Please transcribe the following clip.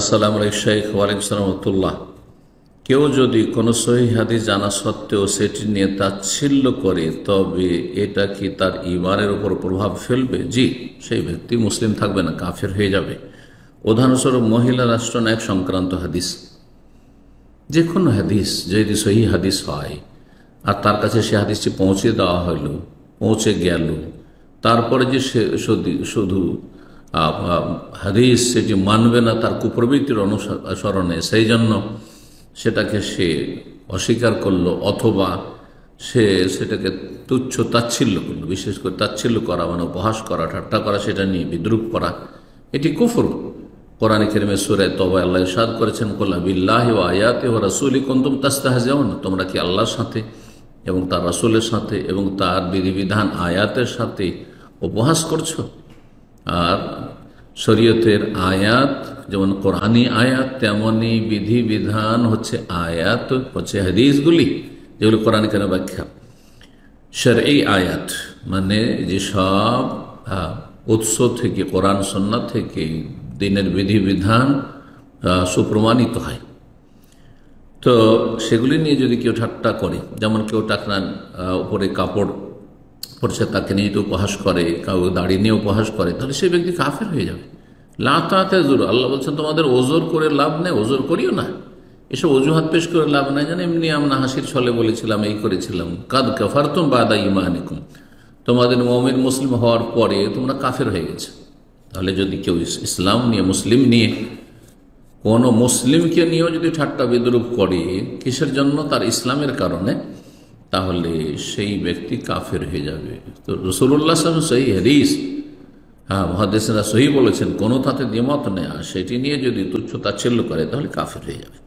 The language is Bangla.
আসসালামু আলাইকুম শেখ। ওয়ালাইকুম সালাম রহমতুল্লাহ। কেউ যদি কোনো সহিহ হাদিস জানা সত্ত্বেও সেটি নিয়ে তাচ্ছিল্য করে তবে এটা কি তার ঈমানের উপর প্রভাব ফেলবে? জি, সেই ব্যক্তি মুসলিম থাকবে না, কাফের হয়ে যাবে। উদাহরণস্বরূপ মহিলা রাষ্ট্রনায়ক সংক্রান্ত হাদিস, যে কোনো হাদিস যদি সহিহ হাদিস হয় আর তার কাছে সে হাদিসটি পৌঁছে দেওয়া হলো, পৌঁছে গেল, তারপরে যে সে শুধু হাদিস সেটি মানবে না তার কুপ্রবৃত্তির অনুসরণে, সেই জন্য সেটাকে সে অস্বীকার করলো, অথবা সে সেটাকে তুচ্ছ তাচ্ছিল্য করলো, বিশেষ করে তাচ্ছিল্য করা মানে উপহাস করা, ঠাট্টা করা, সেটা নিয়ে বিদ্রুপ করা, এটি কুফর। কোরআন কারীমে সূরা তওবা আল্লাহ ইরশাদ করেছেন, কুল বিল্লাহি ওয়া আয়াতিহি ওয়া রাসূলিহি কুনতুম তাস্তাহজিউন, তোমরা কি আল্লাহর সাথে এবং তার রাসূলের সাথে এবং তার বিধিবিধান আয়াতের সাথে উপহাস করছো? আর শরীয়তের আয়াত যেমন কোরআনী আয়াত, তেমনি বিধিবিধান হচ্ছে আয়াত, হচ্ছে হাদিসগুলি যেগুলো কোরআন কারীমের ব্যাখ্যা। শরঈ আয়াত মানে যেসব উৎস থেকে, কোরআন সুন্নাহ থেকে দিনের বিধিবিধান সুপ্রমাণিত হয়, তো সেগুলি নিয়ে যদি কেউ ঠাট্টা করে, যেমন কেউ টাকরান উপরে কাপড় পড়ছে তাকে নিয়ে তো উপহাস করে, কেউ দাড়ি নিয়ে উপহাস করে, তাহলে সেই ব্যক্তি কাফের হয়ে যাবে। লা তা'তাযুরু, আল্লাহ বলছেন তোমাদের ওজর করে লাভ নেই, ওজর করিও না, এসব অজুহাত পেশ করে লাভ নাই, যেন এমনি আমরা হাসির ছলে বলেছিলাম, এই করেছিলাম। কাদ কাফারতুম বাদা ঈমানিকুম, তোমাদের মুমিন মুসলিম হওয়ার পরে তোমরা কাফের হয়ে গেছে। তাহলে যদি কেউ ইসলাম নিয়ে, মুসলিম নিয়ে, কোনো মুসলিমকে নিয়েও যদি ঠাট্টা বিদ্রুপ করে, কিসের জন্য? তার ইসলামের কারণে, তাহলে সেই ব্যক্তি কাফের হয়ে যাবে। তো রাসূলুল্লাহ সাল্লাল্লাহু আলাইহি ওয়াসাল্লাম সহিহ হাদিস, মুহাদ্দিসরা সহিহ বলেছেন, কোনো তাতে দ্বিমত নেই, আর সেটি নিয়ে যদি তুচ্ছ তাচ্ছিল্য করে তাহলে কাফের হয়ে যাবে।